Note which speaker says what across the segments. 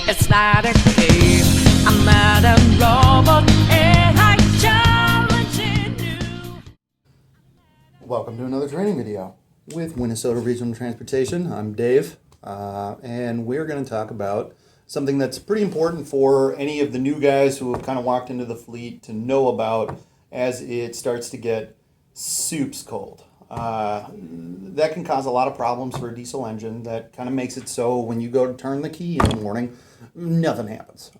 Speaker 1: It's not a game, I'm not a robot, and I challenge you.
Speaker 2: Welcome to another training video with Winnesota Regional Transportation. I'm Dave, and we're going to talk about something that's pretty important for any of the new guys who have kind of walked into the fleet to know about as it starts to get soups cold. That can cause a lot of problems for a diesel engine. That kind of makes it so when you go to turn the key in the morning, nothing happens,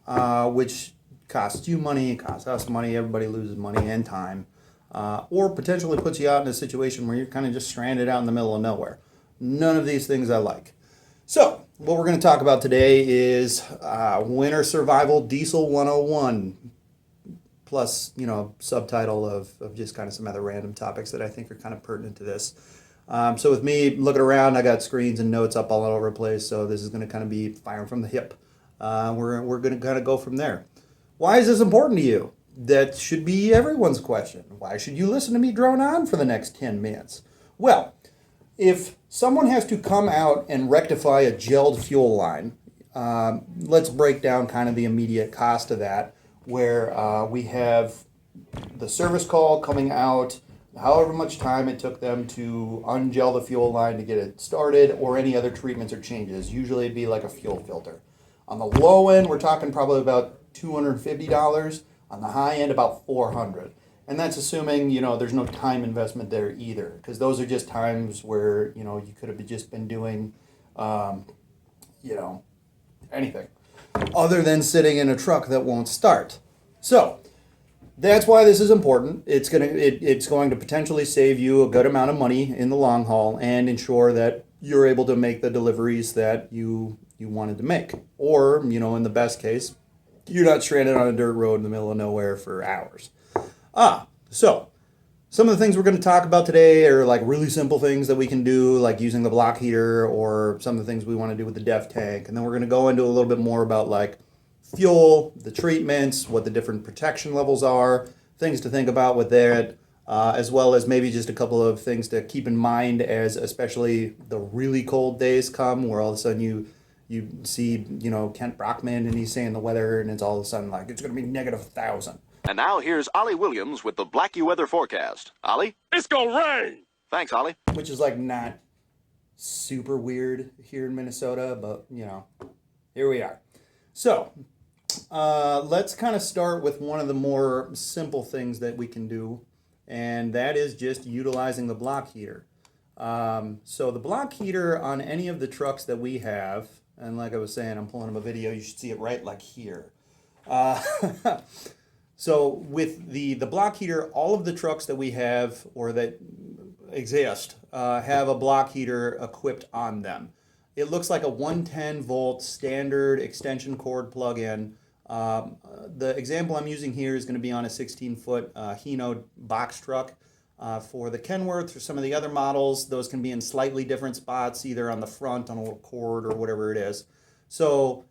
Speaker 2: which costs you money, costs us money, everybody loses money and time, or potentially puts you out in a situation where you're kind of just stranded out in the middle of nowhere. None of these things I like. So what we're going to talk about today is winter survival diesel 101, plus, subtitle of just kind of some other random topics that I think are kind of pertinent to this. So with me looking around, I got screens and notes up all over the place, so this is going to kind of be firing from the hip. We're going to kind of go from there. Why is this important to you? That should be everyone's question. Why should you listen to me drone on for the next 10 minutes? Well, if someone has to come out and rectify a gelled fuel line, let's break down kind of the immediate cost of that, where we have the service call coming out, however much time it took them to ungel the fuel line to get it started, or any other treatments or changes. Usually it'd be like a fuel filter. On the low end, we're talking probably about $250. On the high end, about $400. And that's assuming, there's no time investment there either, because those are just times where, you could have just been doing, anything other than sitting in a truck that won't start. So that's why this is important. It's going to potentially save you a good amount of money in the long haul and ensure that you're able to make the deliveries that you wanted to make. Or, in the best case, you're not stranded on a dirt road in the middle of nowhere for hours. So some of the things we're going to talk about today are like really simple things that we can do, like using the block heater, or some of the things we want to do with the DEF tank. And then we're going to go into a little bit more about like fuel, the treatments, what the different protection levels are, things to think about with that, as well as maybe just a couple of things to keep in mind as especially the really cold days come, where all of a sudden you see, Kent Brockman and he's saying the weather and it's all of a sudden like it's going to be -1,000.
Speaker 3: And now here's Ollie Williams with the Black U weather forecast. Ollie?
Speaker 4: It's gonna rain!
Speaker 3: Thanks, Ollie.
Speaker 2: Which is like not super weird here in Minnesota, but here we are. So let's kind of start with one of the more simple things that we can do, and that is just utilizing the block heater. So the block heater on any of the trucks that we have, and like I was saying, I'm pulling up a video, you should see it right like here. So with the block heater, all of the trucks that we have or that exist have a block heater equipped on them. It looks like a 110 volt standard extension cord plug-in. The example I'm using here is going to be on a 16-foot Hino box truck. For the Kenworth or some of the other models, those can be in slightly different spots, either on the front, on a little cord, or whatever it is. So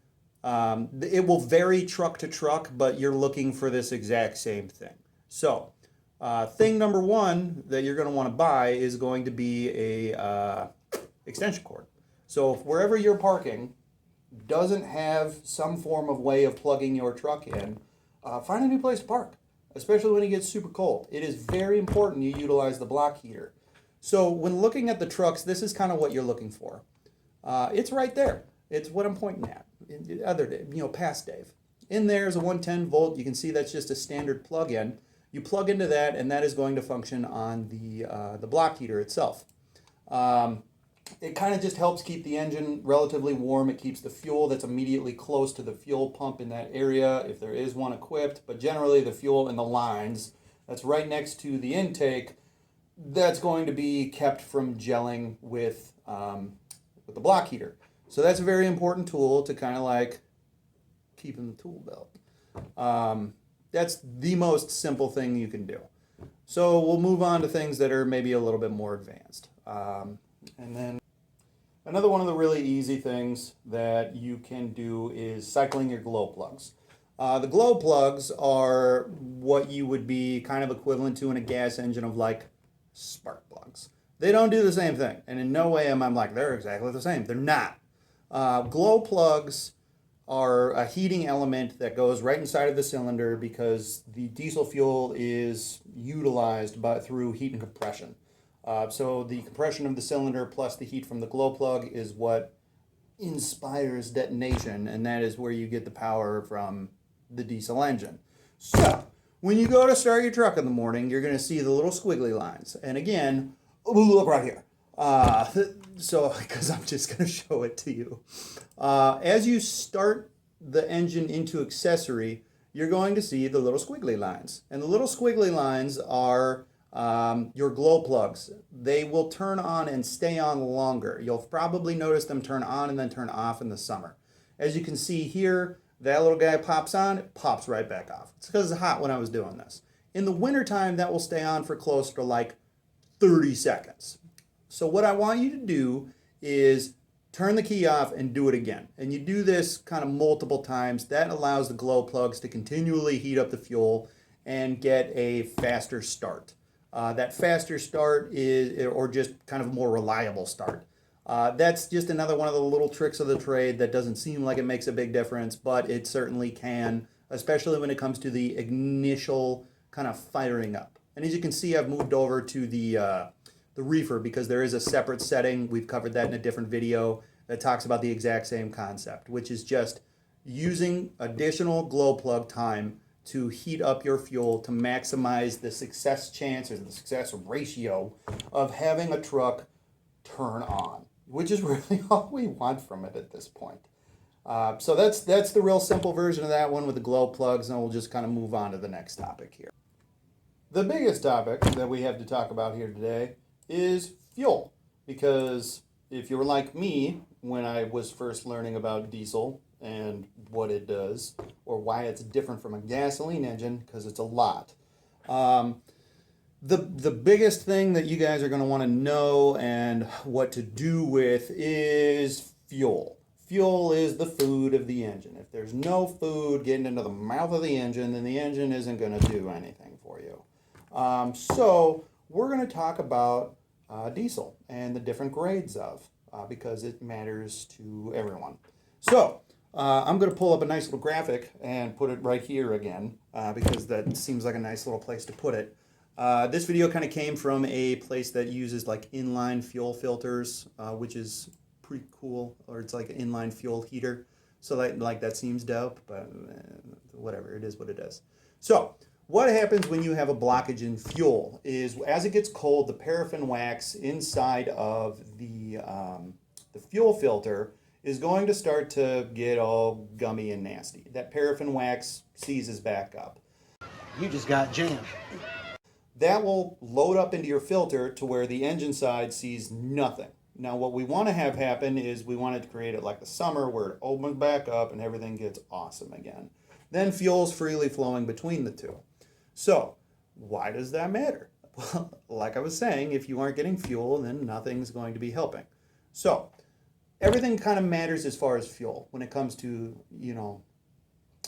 Speaker 2: it will vary truck to truck, but you're looking for this exact same thing. So thing number one that you're going to want to buy is going to be a extension cord. So if wherever you're parking doesn't have some form of way of plugging your truck in, find a new place to park, especially when it gets super cold. It is very important you utilize the block heater. So when looking at the trucks, this is kind of what you're looking for. It's right there. It's what I'm pointing at. Past Dave. In there is a 110 volt. You can see that's just a standard plug-in. You plug into that, and that is going to function on the block heater itself. It kind of just helps keep the engine relatively warm. It keeps the fuel that's immediately close to the fuel pump in that area, if there is one equipped. But generally, the fuel in the lines that's right next to the intake, that's going to be kept from gelling with the block heater. So that's a very important tool to kind of like keep in the tool belt. That's the most simple thing you can do. So we'll move on to things that are maybe a little bit more advanced. And then another one of the really easy things that you can do is cycling your glow plugs. The glow plugs are what you would be kind of equivalent to in a gas engine of like spark plugs. They don't do the same thing. And in no way am I like, they're exactly the same. They're not. Glow plugs are a heating element that goes right inside of the cylinder because the diesel fuel is utilized through heat and compression. So the compression of the cylinder plus the heat from the glow plug is what inspires detonation, and that is where you get the power from the diesel engine. So when you go to start your truck in the morning, you're going to see the little squiggly lines. And again, look right here. So because I'm just going to show it to you. As you start the engine into accessory, you're going to see the little squiggly lines. And the little squiggly lines are your glow plugs. They will turn on and stay on longer. You'll probably notice them turn on and then turn off in the summer. As you can see here, that little guy pops on, it pops right back off. It's because it's hot when I was doing this. In the wintertime, that will stay on for close to like 30 seconds. So what I want you to do is turn the key off and do it again. And you do this kind of multiple times. That allows the glow plugs to continually heat up the fuel and get a faster start. That faster start is, or just kind of a more reliable start. That's just another one of the little tricks of the trade that doesn't seem like it makes a big difference, but it certainly can, especially when it comes to the initial kind of firing up. And as you can see, I've moved over to the reefer because there is a separate setting. We've covered that in a different video that talks about the exact same concept, which is just using additional glow plug time to heat up your fuel to maximize the success chance or the success ratio of having a truck turn on, which is really all we want from it at this point. So that's the real simple version of that one with the glow plugs, and we'll just kind of move on to the next topic here. The biggest topic that we have to talk about here today is fuel, because if you were like me when I was first learning about diesel and what it does, or why it's different from a gasoline engine, because it's a lot. The biggest thing that you guys are going to want to know and what to do with is fuel. Fuel is the food of the engine. If there's no food getting into the mouth of the engine, then the engine isn't going to do anything for you. So we're going to talk about diesel and the different grades of, because it matters to everyone. So I'm going to pull up a nice little graphic and put it right here again, because that seems like a nice little place to put it. This video kind of came from a place that uses like inline fuel filters, which is pretty cool, or it's like an inline fuel heater. So that seems dope, but whatever, it is what it is. So what happens when you have a blockage in fuel is as it gets cold, the paraffin wax inside of the fuel filter is going to start to get all gummy and nasty. That paraffin wax seizes back up.
Speaker 4: You just got jammed.
Speaker 2: That will load up into your filter to where the engine side sees nothing. Now what we want to have happen is we want to create it like the summer where it opens back up and everything gets awesome again. Then fuel's freely flowing between the two. So why does that matter? Well, like I was saying, if you aren't getting fuel, then nothing's going to be helping. So everything kind of matters as far as fuel when it comes to,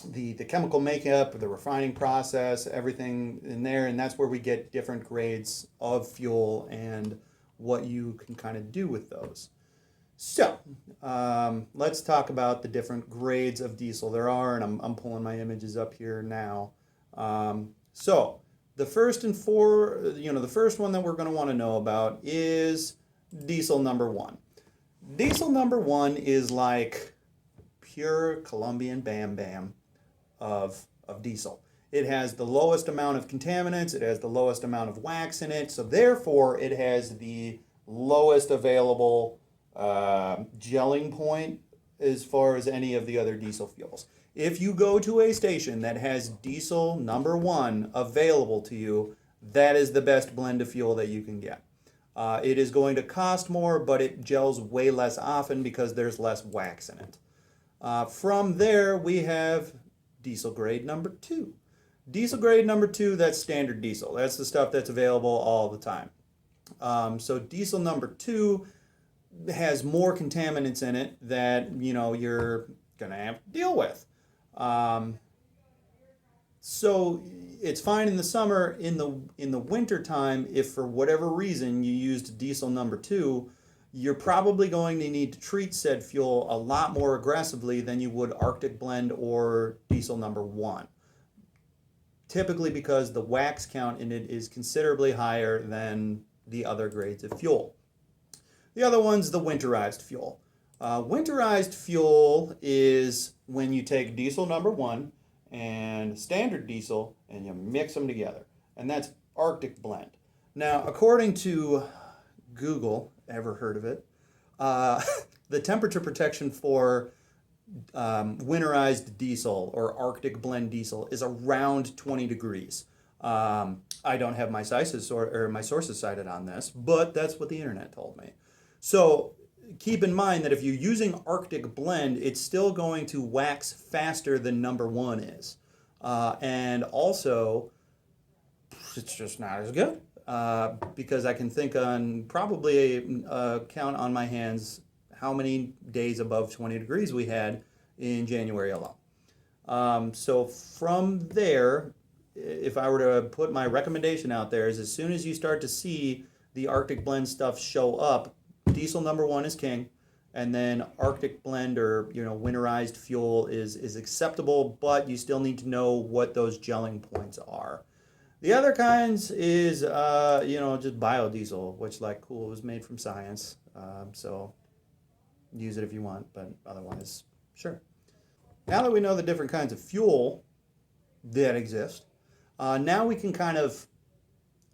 Speaker 2: the chemical makeup, the refining process, everything in there, and that's where we get different grades of fuel and what you can kind of do with those. So let's talk about the different grades of diesel there are, and I'm pulling my images up here now. So the first the first one that we're going to want to know about is diesel number 1. Diesel number 1 is like pure Colombian bam bam of diesel. It has the lowest amount of contaminants, it has the lowest amount of wax in it, so therefore it has the lowest available gelling point as far as any of the other diesel fuels. If you go to a station that has diesel number 1 available to you, that is the best blend of fuel that you can get. It is going to cost more, but it gels way less often because there's less wax in it. From there, we have diesel grade number 2. Diesel grade number 2, that's standard diesel. That's the stuff that's available all the time. So diesel number 2 has more contaminants in it that, you're going to have to deal with. So it's fine in the summer. In the winter time, if for whatever reason you used diesel number 2, you're probably going to need to treat said fuel a lot more aggressively than you would Arctic Blend or diesel number 1. Typically because the wax count in it is considerably higher than the other grades of fuel. The other one's the winterized fuel. Winterized fuel is when you take diesel number 1 and standard diesel and you mix them together. And that's Arctic Blend. Now, according to Google, ever heard of it? The temperature protection for winterized diesel or Arctic Blend diesel is around 20 degrees. I don't have my sources cited on this, but that's what the internet told me. So keep in mind that if you're using Arctic Blend, it's still going to wax faster than number 1 is. And also, it's just not as good. Because I can think on probably a count on my hands how many days above 20 degrees we had in January alone. So from there, if I were to put my recommendation out there, is as soon as you start to see the Arctic Blend stuff show up, diesel number 1 is king, and then Arctic Blend or winterized fuel is acceptable, but you still need to know what those gelling points are. The other kinds is, just biodiesel, which, like cool, was made from science. So use it if you want, but otherwise, sure. Now that we know the different kinds of fuel that exist, now we can kind of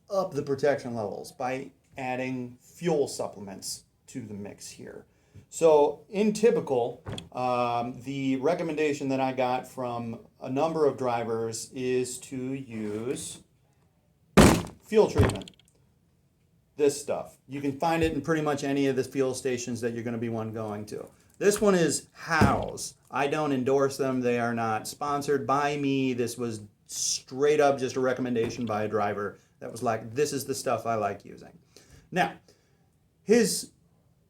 Speaker 2: up the protection levels by adding fuel supplements to the mix here. So in typical, the recommendation that I got from a number of drivers is to use fuel treatment. This stuff. You can find it in pretty much any of the fuel stations that you're going to be going to. This one is Howe's. I don't endorse them. They are not sponsored by me. This was straight up just a recommendation by a driver that was like, this is the stuff I like using. Now, his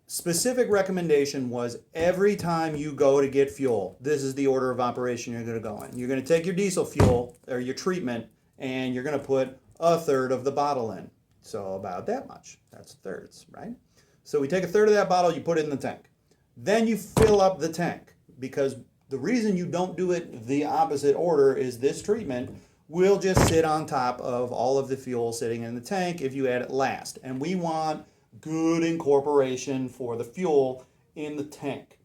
Speaker 2: specific recommendation was every time you go to get fuel, this is the order of operation you're going to go in. You're going to take your diesel fuel or your treatment and you're going to put a third of the bottle in. So about that much. That's thirds, right? So we take a third of that bottle, you put it in the tank. Then you fill up the tank, because the reason you don't do it the opposite order is this treatment will just sit on top of all of the fuel sitting in the tank if you add it last. And we want good incorporation for the fuel in the tank.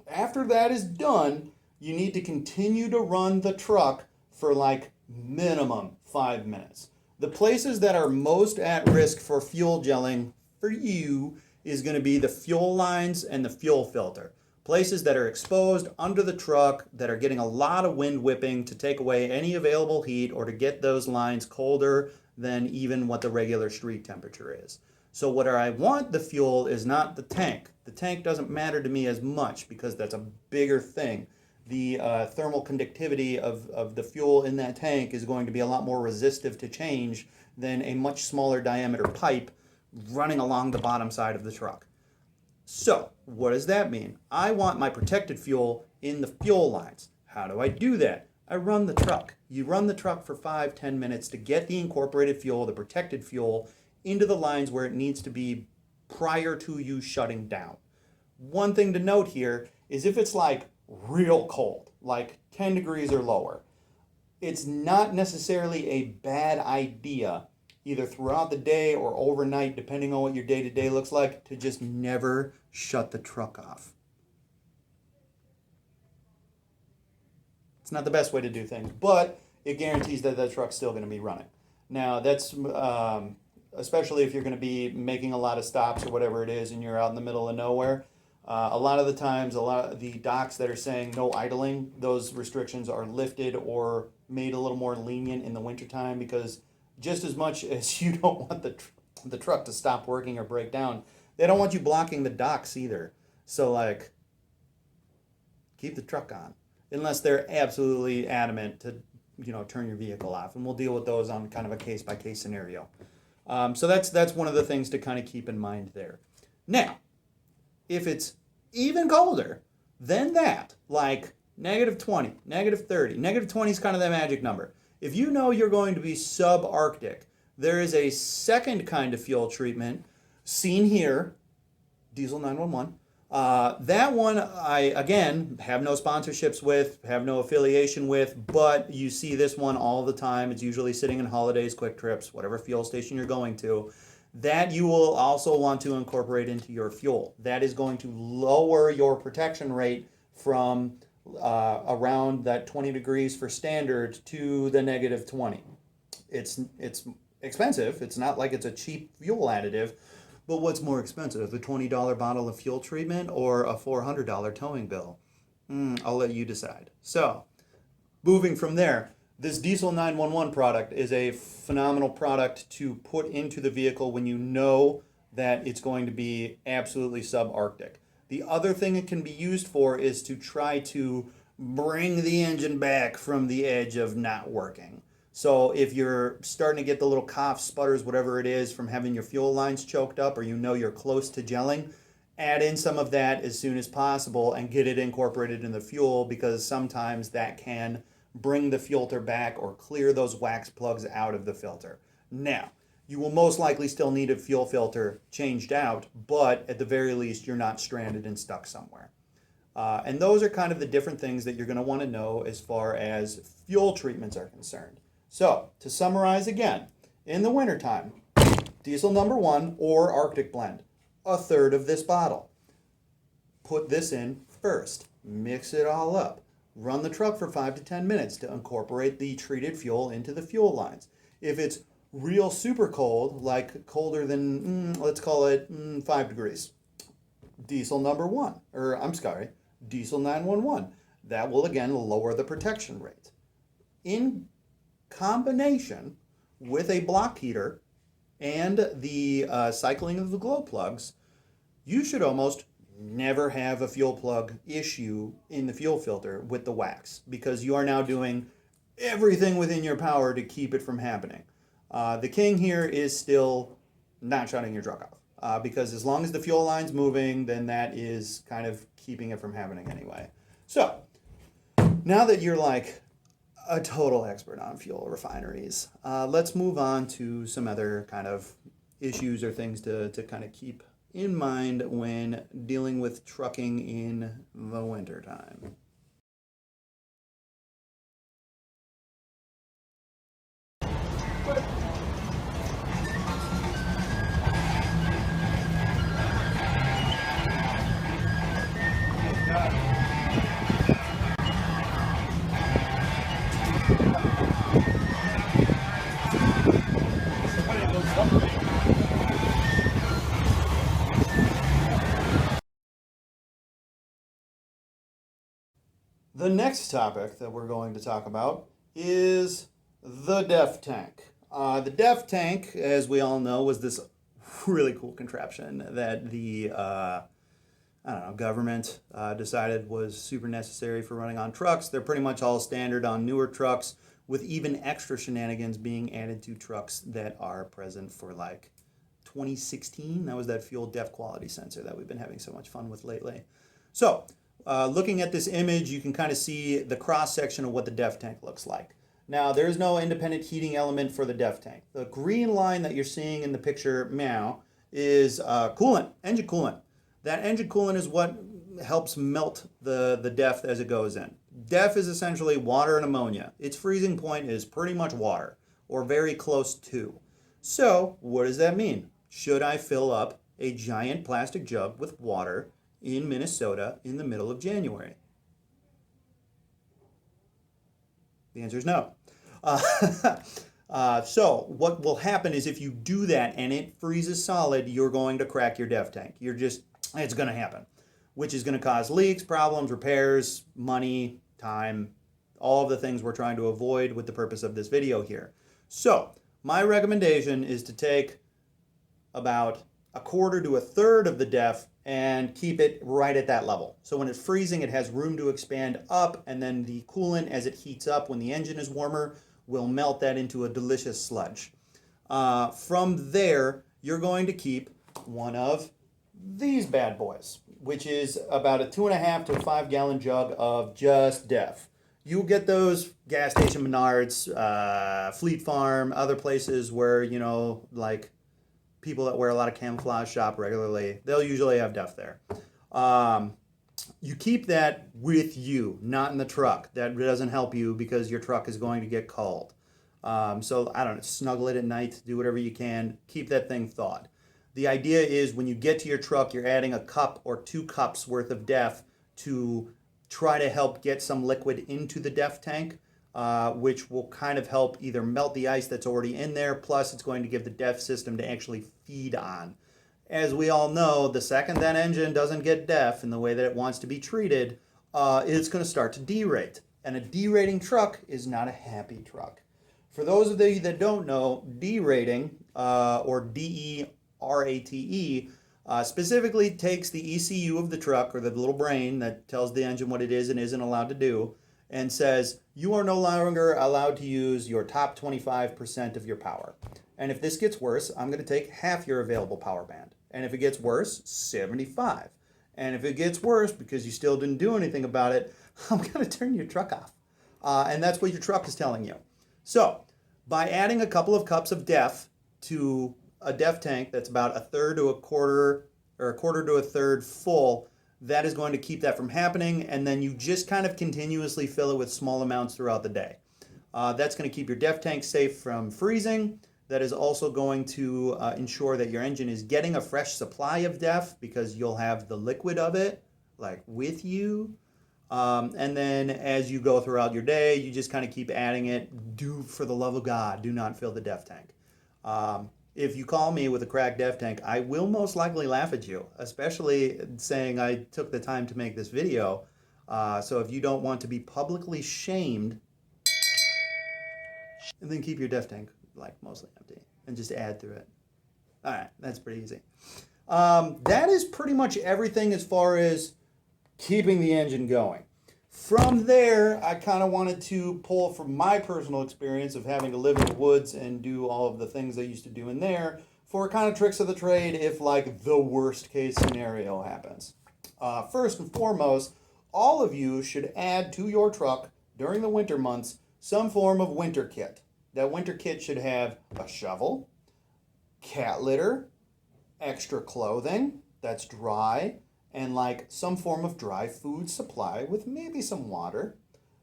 Speaker 2: After that is done, you need to continue to run the truck for like minimum 5 minutes. The places that are most at risk for fuel gelling for you is going to be the fuel lines and the fuel filter. Places that are exposed under the truck that are getting a lot of wind whipping to take away any available heat or to get those lines colder than even what the regular street temperature is. So what I want the fuel is not the tank. The tank doesn't matter to me as much because that's a bigger thing. The thermal conductivity of the fuel in that tank is going to be a lot more resistive to change than a much smaller diameter pipe running along the bottom side of the truck. So what does that mean? I want my protected fuel in the fuel lines. How do I do that? I run the truck. You run the truck for 5-10 minutes to get the incorporated fuel, the protected fuel, into the lines where it needs to be prior to you shutting down. One thing to note here is if it's like real cold, like 10 degrees or lower, it's not necessarily a bad idea, either throughout the day or overnight, depending on what your day-to-day looks like, to just never shut the truck off. It's not the best way to do things, but it guarantees that the truck's still going to be running. Now, that's especially if you're going to be making a lot of stops or whatever it is and you're out in the middle of nowhere. A lot of the times, a lot of the docks that are saying no idling, those restrictions are lifted or made a little more lenient in the wintertime, because just as much as you don't want the truck to stop working or break down, they don't want you blocking the docks either. So, like, keep the truck on. unless they're absolutely adamant to, turn your vehicle off. And we'll deal with those on kind of a case-by-case scenario. So that's one of the things to kind of keep in mind there. Now, if it's even colder than that, like -20, -30, -20 is kind of the magic number. If you know you're going to be subarctic, there is a second kind of fuel treatment seen here, Diesel 911. That one I, again, have no sponsorships with, have no affiliation with, but you see this one all the time. It's usually sitting in holidays, quick trips, whatever fuel station you're going to. That you will also want to incorporate into your fuel. That is going to lower your protection rate from around that 20 degrees for standard to the -20. It's expensive. It's not like it's a cheap fuel additive, but what's more expensive, a $20 bottle of fuel treatment or a $400 towing bill? I'll let you decide. So, moving from there, this Diesel 911 product is a phenomenal product to put into the vehicle when you know that it's going to be absolutely subarctic. The other thing it can be used for is to try to bring the engine back from the edge of not working. So if you're starting to get the little coughs, sputters, whatever it is from having your fuel lines choked up, or you're close to gelling, add in some of that as soon as possible and get it incorporated in the fuel, because sometimes that can bring the filter back or clear those wax plugs out of the filter. Now, you will most likely still need a fuel filter changed out, but at the very least, you're not stranded and stuck somewhere. And those are kind of the different things that you're going to want to know as far as fuel treatments are concerned. So, to summarize again, in the wintertime, Diesel number 1 or Arctic blend, a third of this bottle. Put this in first, mix it all up. Run the truck for 5 to 10 minutes to incorporate the treated fuel into the fuel lines. If it's real super cold, like colder than, let's call it 5 degrees, Diesel number 1, Diesel 911. That will again lower the protection rate. In combination with a block heater and the cycling of the glow plugs, you should almost never have a fuel plug issue in the fuel filter with the wax, because you are now doing everything within your power to keep it from happening. The king here is still not shutting your truck off, because as long as the fuel line's moving, then that is kind of keeping it from happening anyway. So, now that you're like a total expert on fuel refineries, let's move on to some other kind of issues or things to kind of keep in mind when dealing with trucking in the wintertime. The next topic that we're going to talk about is the DEF tank. The DEF tank, as we all know, was this really cool contraption that the government decided was super necessary for running on trucks. They're pretty much all standard on newer trucks, with even extra shenanigans being added to trucks that are present for like 2016. That was that fuel depth quality sensor that we've been having so much fun with lately. So, looking at this image, you can kind of see the cross-section of what the DEF tank looks like. Now, there is no independent heating element for the DEF tank. The green line that you're seeing in the picture now is coolant, engine coolant. That engine coolant is what helps melt the DEF as it goes in. DEF is essentially water and ammonia. Its freezing point is pretty much water, or very close to. So, what does that mean? Should I fill up a giant plastic jug with water in Minnesota in the middle of January? The answer is no. So what will happen is if you do that and it freezes solid, you're going to crack your DEF tank. It's going to happen, which is going to cause leaks, problems, repairs, money, time, all of the things we're trying to avoid with the purpose of this video here. So my recommendation is to take about a quarter to a third of the def and keep it right at that level. So when it's freezing, it has room to expand up, and then the coolant, as it heats up when the engine is warmer, will melt that into a delicious sludge. From there, you're going to keep one of these bad boys, which is about a 2.5 to 5 gallon jug of just def. You'll get those gas station, Menards, Fleet Farm, other places where, you know, like people that wear a lot of camouflage shop regularly, they'll usually have def there. You keep that with you, not in the truck. That doesn't help you because your truck is going to get cold. So I don't know, snuggle it at night, do whatever you can, keep that thing thawed. The idea is when you get to your truck, you're adding a cup or 2 cups worth of def to try to help get some liquid into the def tank, which will kind of help either melt the ice that's already in there, plus it's going to give the def system to actually feed on. As we all know, the second that engine doesn't get def in the way that it wants to be treated, it's going to start to derate. And a derating truck is not a happy truck. For those of you that don't know, derating, or D-E-R-A-T-E, specifically takes the ECU of the truck, or the little brain that tells the engine what it is and isn't allowed to do, and says, you are no longer allowed to use your top 25% of your power. And if this gets worse, I'm going to take half your available power band. And if it gets worse, 75. And if it gets worse, because you still didn't do anything about it, I'm going to turn your truck off. And that's what your truck is telling you. So, by adding a couple of cups of def to a def tank that's about a third to a quarter, or a quarter to a third full, that is going to keep that from happening, and then you just kind of continuously fill it with small amounts throughout the day. That's going to keep your def tank safe from freezing. That is also going to ensure that your engine is getting a fresh supply of def, because you'll have the liquid of it, like, with you. And then as you go throughout your day, you just kind of keep adding it. For the love of God, do not fill the def tank. If you call me with a cracked def tank, I will most likely laugh at you, especially saying I took the time to make this video. So if you don't want to be publicly shamed, then keep your def tank like mostly empty and just add through it. All right, that's pretty easy. That is pretty much everything as far as keeping the engine going. From there, I kind of wanted to pull from my personal experience of having to live in the woods and do all of the things I used to do in there for kind of tricks of the trade if, like, the worst case scenario happens. First and foremost, all of you should add to your truck during the winter months some form of winter kit. That winter kit should have a shovel, cat litter, extra clothing that's dry, and like some form of dry food supply with maybe some water.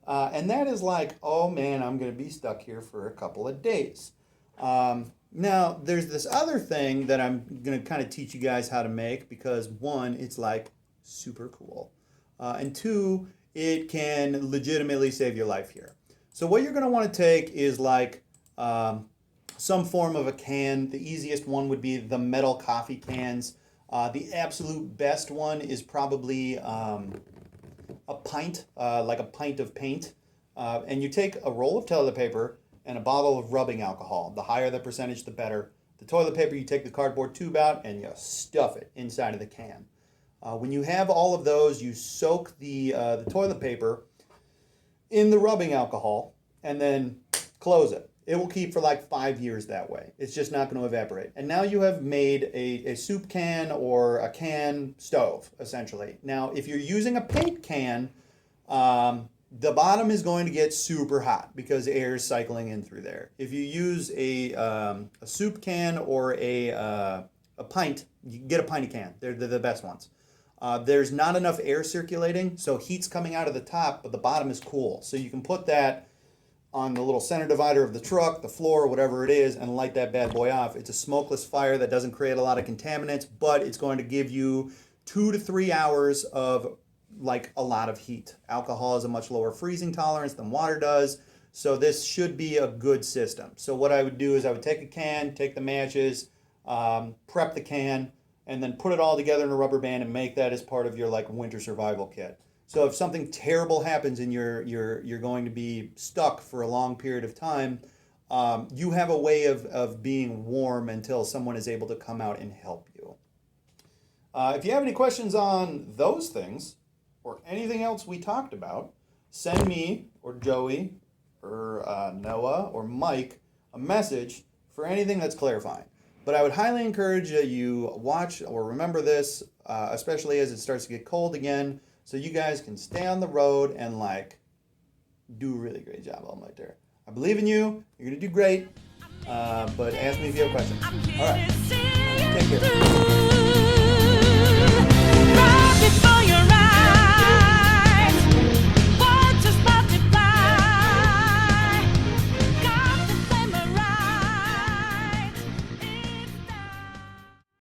Speaker 2: And that is like, oh man, I'm going to be stuck here for a couple of days. Now, there's this other thing that I'm going to kind of teach you guys how to make, because one, it's like super cool. And two, it can legitimately save your life here. So what you're going to want to take is like some form of a can. The easiest one would be the metal coffee cans. The absolute best one is probably a pint, like a pint of paint. And you take a roll of toilet paper and a bottle of rubbing alcohol. The higher the percentage, the better. The toilet paper, you take the cardboard tube out and you stuff it inside of the can. When you have all of those, you soak the toilet paper in the rubbing alcohol and then close it. It will keep for like 5 years that way. It's just not going to evaporate. And now you have made a soup can or a can stove, essentially. Now, if you're using a paint can, the bottom is going to get super hot because air is cycling in through there. If you use a soup can or a pint, you get a pinty can. They're the best ones. There's not enough air circulating, so heat's coming out of the top, but the bottom is cool. So you can put that on the little center divider of the truck, the floor, whatever it is, and light that bad boy off. It's a smokeless fire that doesn't create a lot of contaminants, but it's going to give you 2 to 3 hours of like a lot of heat. Alcohol has a much lower freezing tolerance than water does, so this should be a good system. So what I would do is I would take a can, take the matches, prep the can, and then put it all together in a rubber band and make that as part of your like winter survival kit. So if something terrible happens and you're going to be stuck for a long period of time, you have a way of being warm until someone is able to come out and help you. If you have any questions on those things or anything else we talked about, send me or Joey or Noah or Mike a message for anything that's clarifying. But I would highly encourage you watch or remember this, especially as it starts to get cold again, so you guys can stay on the road and do a really great job out there. I believe in you. You're going to do great. But ask me if you have questions. All right. Take care.